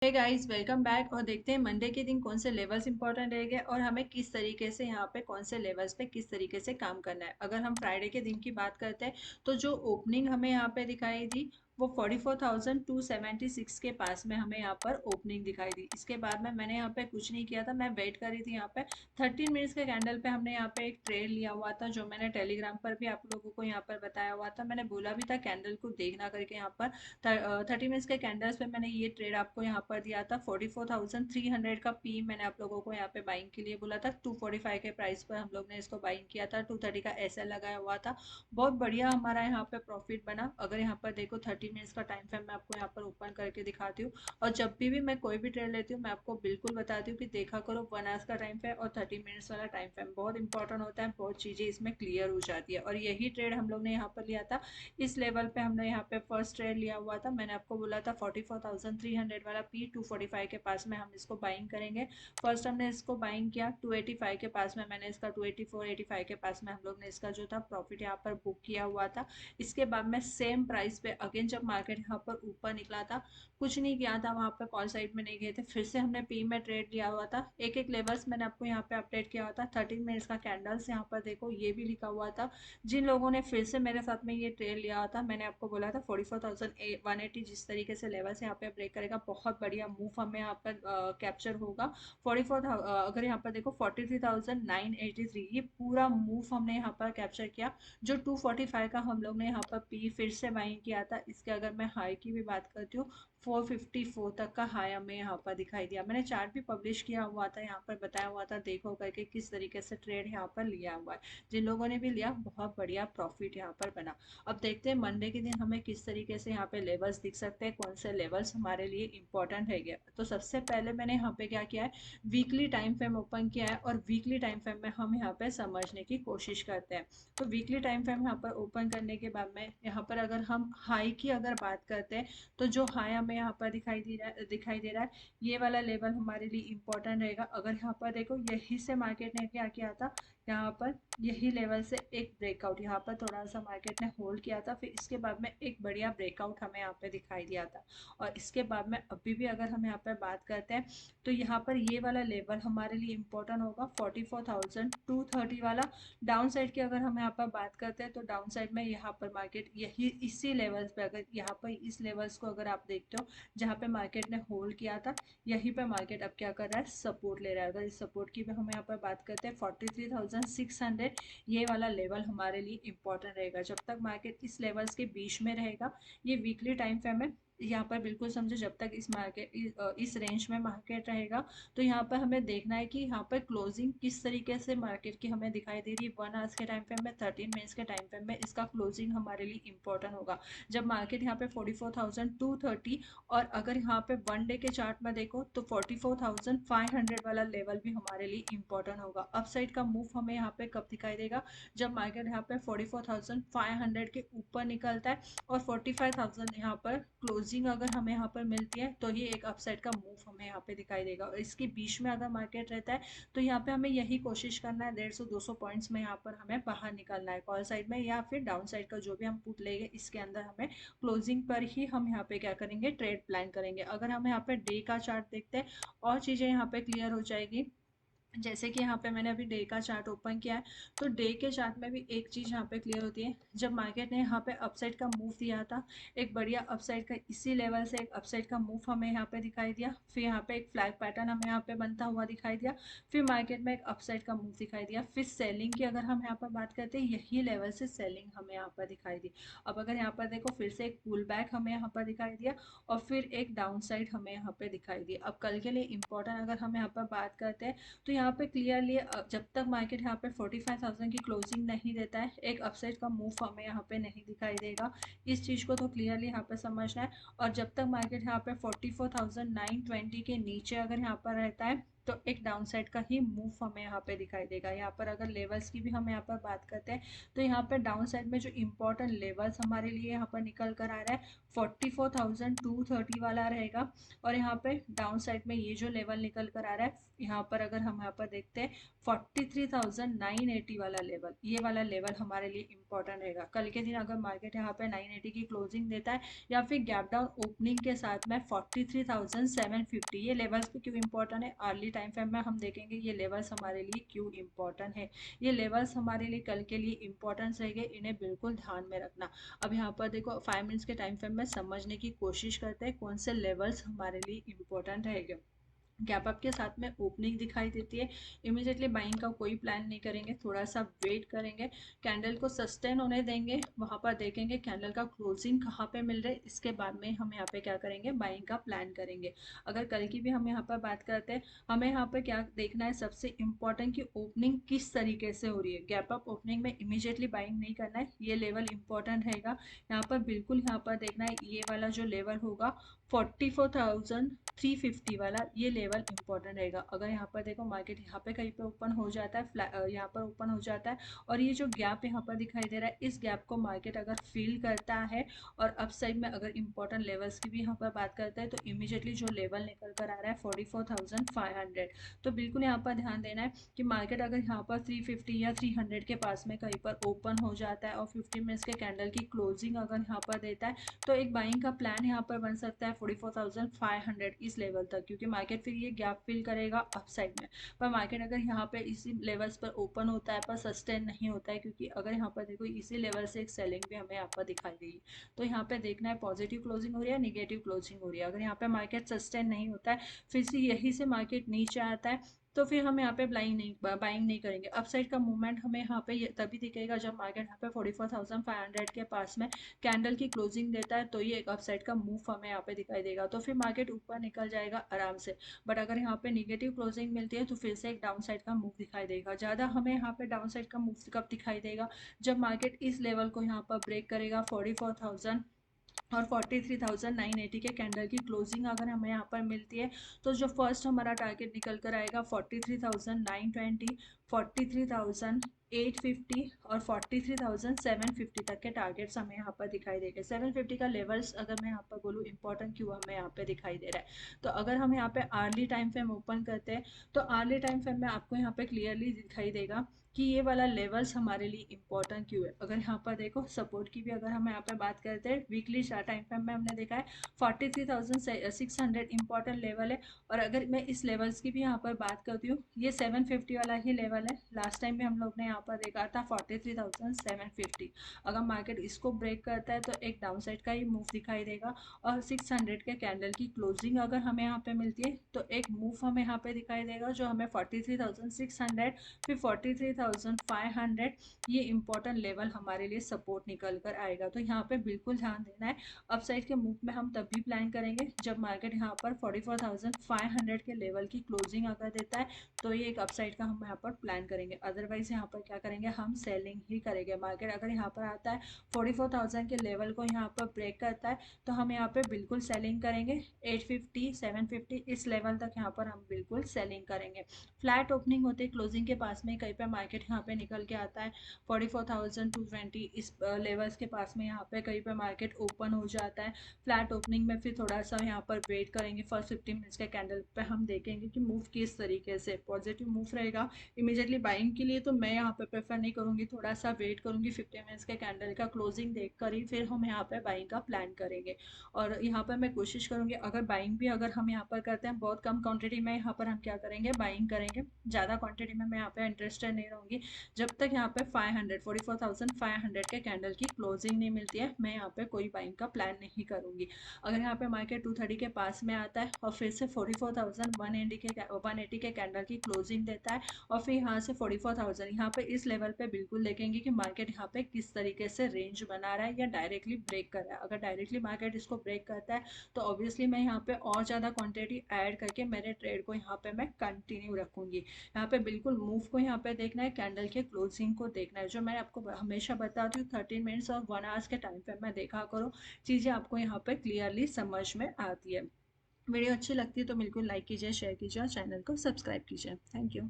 Hey guys, welcome back. और देखते हैं मंडे के दिन कौन से लेवल्स इंपॉर्टेंट रहेंगे और हमें किस तरीके से यहाँ पे कौन से लेवल्स पे किस तरीके से काम करना है। अगर हम फ्राइडे के दिन की बात करते हैं तो जो ओपनिंग हमें यहाँ पे दिखाई दी वो 44,276 के पास में हमें यहाँ पर ओपनिंग दिखाई दी। इसके बाद में मैंने यहाँ पे कुछ नहीं किया था, मैं वेट कर रही थी। यहाँ पे 13 मिनट्स के कैंडल पे हमने यहाँ पे एक ट्रेड लिया हुआ था, जो मैंने टेलीग्राम पर भी आप लोगों को यहाँ पर बताया हुआ था। मैंने बोला भी था कैंडल को देखना करके। यहाँ पर 30 मिनट्स के कैंडल्स पे मैंने ये ट्रेड आपको यहाँ पर दिया था। 44,300 का पी मैंने आप लोगों को यहाँ पे बाइंग के लिए बोला था। 245 के प्राइस पर हम लोग ने इसको बाइंग किया था। 230 का एसएल लगाया हुआ था। बहुत बढ़िया हमारा यहाँ पे प्रॉफिट बना। अगर यहाँ पर देखो 30 मिनट्स का टाइम फ्रेम मैं आपको यहाँ पर ओपन करके दिखाती हूँ। और जब भी मैं कोई भी ट्रेड लेती हूँ मैं आपको बिल्कुल बताती हूँ कि देखा करो 1 आवर्स का टाइम फ्रेम और 30 मिनट्स वाला टाइम फ्रेम बहुत इंपॉर्टेंट होता है। बहुत चीज़ें इसमें क्लियर हो जाती है। और यही ट्रेड हम लोग ने यहाँ पर लिया था। इस लेवल पे हमने यहाँ पे फर्स्ट ट्रेड लिया हुआ था। मैंने आपको बोला था 44,300 वाला पी 245 के पास में हम इसको बाइंग करेंगे। फर्स्ट हमने इसको बाइंग किया 285 के पास में। मैंने इसका 284 85 के पास में हम लोग ने इसका जो था प्रॉफिट यहाँ पर बुक किया हुआ था। इसके बाद में सेम प्राइस पे अगेन जब मार्केट यहाँ पर ऊपर निकला था, कुछ नहीं किया था वहाँ पर, कॉल साइड में नहीं गए थे, फिर से हमने पी में ट्रेड लिया हुआ था। एक एक लेवल्स मैंने आपको यहाँ पे अपडेट किया हुआ था। 13 मिनट्स का कैंडल्स यहाँ पर देखो ये भी लिखा हुआ था। जिन लोगों ने फिर से मेरे साथ में ये ट्रेड लिया था, मैंने आपको बोला था 44,180 जिस तरीके से लेवल से यहाँ पे ब्रेक करेगा बहुत बढ़िया मूव हमें यहाँ पर कैप्चर होगा। 44 अगर यहाँ पर देखो 43,983 ये पूरा मूव हमने यहाँ पर कैप्चर किया। जो 245 का हम लोग ने यहाँ पर पी फिर से बाइंग किया था, इसके अगर मैं हाई की भी बात करती हूँ 454 तक का हाई हमें यहाँ पर दिखाई दिया। मैंने चार्ट भी पब्लिश किया हुआ था, यहाँ पर बताया हुआ था देखो करके किस तरीके से ट्रेड यहाँ पर लिया हुआ है। जिन लोगों ने भी लिया बहुत बढ़िया प्रॉफिट यहाँ पर बना। अब देखते हैं मंडे के दिन हमें किस तरीके से यहाँ पे लेवल्स दिख सकते हैं, कौन से लेवल्स हमारे लिए इंपॉर्टेंट है गया। तो सबसे पहले मैंने यहाँ पे क्या किया है, वीकली टाइम फ्रेम ओपन किया है और वीकली टाइम फ्रेम में हम यहाँ पे समझने की कोशिश करते हैं। तो वीकली टाइम फ्रेम यहाँ पर ओपन करने के बाद में यहाँ पर अगर हम हाई की अगर बात करते हैं तो जो हाई हमें यहाँ पर दिखाई दे रहा है ये वाला लेवल हमारे लिए इंपॉर्टेंट रहेगा। अगर यहाँ पर देखो यही से मार्केट ने क्या किया था, यहाँ पर यही लेवल से एक ब्रेकआउट यहाँ पर थोड़ा सा मार्केट ने होल्ड किया था, फिर इसके बाद में एक बढ़िया ब्रेकआउट हमें यहाँ पे दिखाई दिया था। और इसके बाद में अभी भी अगर हम यहाँ पर बात करते हैं तो यहाँ पर ये वाला लेवल हमारे लिए इंपॉर्टेंट होगा 44,230 वाला। डाउन साइड की अगर हम यहाँ पर बात करते हैं तो डाउन साइड में यहाँ पर मार्केट यही इसी लेवल्स पे, अगर यहाँ पर इस लेवल्स को अगर आप देखते हो जहाँ पे मार्केट ने होल्ड किया था, यहीं पे मार्केट अब क्या कर रहा है, सपोर्ट ले रहा है। अगर इस सपोर्ट की भी हम यहाँ पर बात करते हैं 43,600 ये वाला लेवल हमारे लिए इंपॉर्टेंट रहेगा। जब तक मार्केट इस लेवल्स के बीच में रहेगा, ये वीकली टाइम फ्रेम है, यहाँ पर बिल्कुल समझो जब तक इस मार्केट इस रेंज में मार्केट रहेगा तो यहाँ पर हमें देखना है कि यहाँ पर क्लोजिंग किस तरीके से मार्केट की हमें दिखाई दे रही है। 1 आवर्स के टाइम फ्रेम में 13 मिनट्स के टाइम फ्रेम में इसका क्लोजिंग हमारे लिए इंपॉर्टेंट होगा। जब मार्केट यहाँ पे 44,230 और अगर यहाँ पे 1 डे के चार्ट में देखो तो 44,500 वाला लेवल भी हमारे लिए इंपॉर्टेंट होगा। अपसाइड का मूव हमें यहाँ पे कब दिखाई देगा, जब मार्केट यहाँ पे 44,500 के ऊपर निकलता है और 45,000 यहाँ पर क्लोजिंग अगर हमें यहाँ पर मिलती है तो ये एक अपसाइड का मूव हमें यहाँ पे दिखाई देगा। और इसके बीच में अगर मार्केट रहता है तो यहाँ पे हमें यही कोशिश करना है 150-200 पॉइंट्स में यहाँ पर हमें बाहर निकलना है कॉल साइड में, या फिर डाउन साइड का जो भी हम पुट लेंगे इसके अंदर हमें क्लोजिंग पर ही हम यहाँ पे क्या करेंगे, ट्रेड प्लान करेंगे। अगर हम यहाँ पे डे का चार्ट देखते हैं और चीज़ें यहाँ पे क्लियर हो जाएगी। जैसे कि यहाँ पे मैंने अभी डे का चार्ट ओपन किया है तो डे के चार्ट में भी एक चीज़ यहाँ पे क्लियर होती है। जब मार्केट ने यहाँ पे अपसाइड का मूव दिया था, एक बढ़िया अपसाइड का इसी लेवल से एक अपसाइड का मूव हमें यहाँ पे दिखाई दिया, फिर यहाँ पे एक फ्लैग पैटर्न हमें यहाँ पे बनता हुआ दिखाई दिया, फिर मार्केट में एक अपसाइड का मूव दिखाई दिया, फिर सेलिंग की अगर हम यहाँ पर बात करते हैं यही लेवल से सेलिंग हमें यहाँ पर दिखाई दी। अब अगर यहाँ पर देखो फिर से एक पुल बैक हमें यहाँ पर दिखाई दिया और फिर एक डाउन साइड हमें यहाँ पे दिखाई दी। अब कल के लिए इंपॉर्टेंट अगर हम यहाँ पर बात करते हैं तो यहाँ पे क्लियरली जब तक मार्केट यहाँ पे 45,000 की क्लोजिंग नहीं देता है एक अपसाइड का मूव हमें यहाँ पे नहीं दिखाई देगा। इस चीज़ को तो क्लियरली यहाँ पे समझना है। और जब तक मार्केट यहाँ पे 44,920 के नीचे अगर यहाँ पर रहता है तो एक डाउन साइड का ही मूव हमें यहाँ पे दिखाई देगा। यहाँ पर अगर लेवल्स की भी हम यहाँ पर बात करते हैं तो यहाँ पर डाउन साइड में जो इम्पोर्टेंट लेवल्स हमारे लिए यहाँ पर निकल कर आ रहा है 44,230 वाला रहेगा। और यहाँ पे डाउन साइड में ये जो लेवल निकल कर आ रहा है, यहाँ पर अगर हम यहाँ पर देखते हैं 43,980 वाला लेवल, ये वाला लेवल हमारे लिए इंपॉर्टेंट रहेगा। कल के दिन अगर मार्केट यहाँ पे 980 की क्लोजिंग देता है या फिर गैप डाउन ओपनिंग के साथ में 43,750, ये लेवल्स पे क्यों इंपॉर्टेंट है, अर्ली टाइम फ्रेम में हम देखेंगे ये लेवल्स हमारे लिए क्यों इंपॉर्टेंट है। ये लेवल्स हमारे लिए कल के लिए इंपॉर्टेंस रहेंगे, इन्हें बिल्कुल ध्यान में रखना। अब यहाँ पर देखो 5 मिनट्स के टाइम फ्रेम में समझने की कोशिश करते हैं कौन से लेवल्स हमारे लिए इंपॉर्टेंट रहेंगे। गैप अप के साथ में ओपनिंग दिखाई देती है, इमीडिएटली बाइंग का कोई प्लान नहीं करेंगे, थोड़ा सा वेट करेंगे, कैंडल को सस्टेन होने देंगे, वहां पर देखेंगे कैंडल का क्लोजिंग कहाँ पे मिल रहा है, इसके बाद में हम यहाँ पे क्या करेंगे, बाइंग का प्लान करेंगे। अगर कल की भी हम यहाँ पर बात करते हैं, हमें यहाँ पे क्या देखना है, सबसे इंपॉर्टेंट कि ओपनिंग किस तरीके से हो रही है। गैप अप ओपनिंग में इमीडिएटली बाइंग नहीं करना है, ये लेवल इंपॉर्टेंट रहेगा। यहाँ पर बिल्कुल यहाँ पर देखना है, ये वाला जो लेवल होगा 44,350 वाला, ये लेवल इंपॉर्टेंट रहेगा। अगर यहाँ पर देखो मार्केट यहाँ पे कहीं पे ओपन हो जाता है, यहाँ पर ओपन हो जाता है और ये जो गैप यहाँ पर दिखाई दे रहा है, इस गैप को मार्केट अगर फील करता है और अप साइड में अगर इंपॉर्टेंट लेवल्स की भी यहाँ पर बात करते हैं तो इमीडिएटली जो लेवल निकल कर आ रहा है 44,500, तो बिल्कुल यहाँ पर ध्यान देना है कि मार्केट अगर यहाँ पर 350 या 300 के पास में कहीं पर ओपन हो जाता है और 15 मिनट्स के कैंडल की क्लोजिंग अगर यहाँ पर देता है तो एक बाइंग का प्लान यहाँ पर बन सकता है 44,500 इस लेवल तक, क्योंकि मार्केट फिर ये गैप फिल करेगा अप साइड में। पर मार्केट अगर यहाँ पे इसी लेवल्स पर ओपन होता है पर सस्टेन नहीं होता है, क्योंकि अगर यहाँ पर देखो इसी लेवल से एक सेलिंग भी हमें यहाँ पर दिखाई देगी, तो यहाँ पे देखना है पॉजिटिव क्लोजिंग हो रही है, निगेटिव क्लोजिंग हो रही है। अगर यहाँ पे मार्केट सस्टेन नहीं होता है, फिर से यही से मार्केट नीचे आता है, तो फिर हम यहाँ पे बाइंग नहीं करेंगे। अपसाइड का मूवमेंट हमें यहाँ पे तभी दिखेगा जब मार्केट यहाँ पे 44,500 के पास में कैंडल की क्लोजिंग देता है, तो ये एक अपसाइड का मूव हमें यहाँ पे दिखाई देगा, तो फिर मार्केट ऊपर निकल जाएगा आराम से। बट अगर यहाँ पे निगेटिव क्लोजिंग मिलती है तो फिर से एक डाउन साइड का मूव दिखाई देगा। ज़्यादा हमें यहाँ पे डाउन साइड का मूव कब दिखाई देगा, जब मार्केट इस लेवल को यहाँ पर ब्रेक करेगा 44,000 और 43,980 के कैंडल की क्लोजिंग अगर हमें यहाँ पर मिलती है, तो जो फर्स्ट हमारा टारगेट निकल कर आएगा 43,920, 43,850 और 43,750 तक के टारगेट्स हमें यहाँ पर दिखाई देंगे। 750 का लेवल्स अगर मैं यहाँ पर बोलूँ इंपॉर्टेंट क्यों हमें यहाँ पे दिखाई दे रहा है, तो अगर हम यहाँ पे आर्ली टाइम फ्रेम ओपन करते हैं तो आर्ली टाइम फ्रेम में आपको यहाँ पे क्लियरली दिखाई देगा कि ये वाला लेवल्स हमारे लिए इंपॉर्टेंट क्यों है। अगर यहाँ पर देखो सपोर्ट की भी अगर हम यहाँ पे बात करते हैं, वीकली टाइम फ्रेम में हमने देखा है 43,600 इंपॉर्टेंट लेवल है। और अगर मैं इस लेवल्स की भी यहाँ पर बात करती हूँ, ये 750 वाला ही लेवल है, लास्ट टाइम भी हम लोग ने यहाँ पर देखा था 43,750। अगर मार्केट इसको ब्रेक करता है तो एक डाउन साइड का ही मूव दिखाई देगा और 600 के कैंडल की क्लोजिंग अगर हमें यहाँ पे मिलती है तो एक मूव हमें यहाँ पे दिखाई देगा जो हमें 43,600 फिर 43,500, ये इंपॉर्टेंट लेवल हमारे लिए सपोर्ट निकल कर आएगा। तो यहाँ पे बिल्कुल ध्यान देना है, अपसाइड के मूव में हम तभी प्लान करेंगे जब मार्केट यहाँ पर 44,500 के लेवल की क्लोजिंग अगर देता है, तो ये एक अपसाइड का हम यहाँ पर प्लान करेंगे। अदरवाइज यहाँ पर क्या करेंगे, हम सेलिंग ही करेंगे। मार्केट अगर यहाँ पर आता है 44,000 के लेवल को यहाँ पर ब्रेक करता है तो हम यहाँ पे बिल्कुल सेलिंग करेंगे। 850 750 इस लेवल तक यहाँ पर हम बिल्कुल सेलिंग करेंगे। फ्लैट ओपनिंग होते क्लोजिंग के पास में कहीं पे मार्केट यहाँ पे निकल के आता है 44,220 इस लेवल्स के पास में यहाँ पे कहीं पे मार्केट ओपन हो जाता है। फ्लैट ओपनिंग में फिर थोड़ा सा यहाँ पर वेट करेंगे, फर्स्ट 15 मिनट्स के कैंडल पे हम देखेंगे कि मूव किस तरीके से पॉजिटिव मूव रहेगा। इमीडिएटली बाइंग के लिए तो मैं यहाँ पे प्रेफर नहीं करूँगी, थोड़ा सा वेट करूँगी, 15 मिनट्स के कैंडल का क्लोजिंग देख कर ही फिर हम यहाँ पे बाइंग का प्लान करेंगे। और यहाँ पर मैं कोशिश करूँगी अगर बाइंग भी अगर हम यहाँ पर करते हैं बहुत कम क्वांटिटी में, यहाँ पर हम क्या करेंगे, बाइंग करेंगे। ज़्यादा क्वांटिटी में मैं यहाँ पे इंटरेस्टेड नहीं रहूँगी, जब तक यहाँ पे 44,500 के कैंडल की क्लोजिंग नहीं मिलती है मैं यहाँ पे कोई बाइंग का प्लान नहीं करूँगी। अगर यहाँ पे मार्केट 230 के पास में आता है और फिर से 44,180 के कैंडल की क्लोजिंग देता है और फिर यहाँ से 44,000 यहाँ पे इस लेवल पे बिल्कुल देखेंगे कि मार्केट यहाँ पे किस तरीके से रेंज बना रहा है या डायरेक्टली ब्रेक कर रहा है। अगर डायरेक्टली मार्केट इसको ब्रेक करता है तो ऑब्वियसली मैं यहाँ पे और ज़्यादा क्वांटिटी ऐड करके मेरे ट्रेड को यहाँ पे मैं कंटिन्यू रखूँगी। यहाँ पे बिल्कुल मूव को यहाँ पे देखना है, कैंडल के क्लोजिंग को देखना है। जो मैं आपको हमेशा बताती हूँ 13 मिनट्स और 1 आवर्स के टाइम पे मैं देखा करो, चीज़ें आपको यहाँ पे क्लियरली समझ में आती है। वीडियो अच्छी लगती है तो बिल्कुल लाइक कीजिए, शेयर कीजिए और चैनल को सब्सक्राइब कीजिए। Thank you.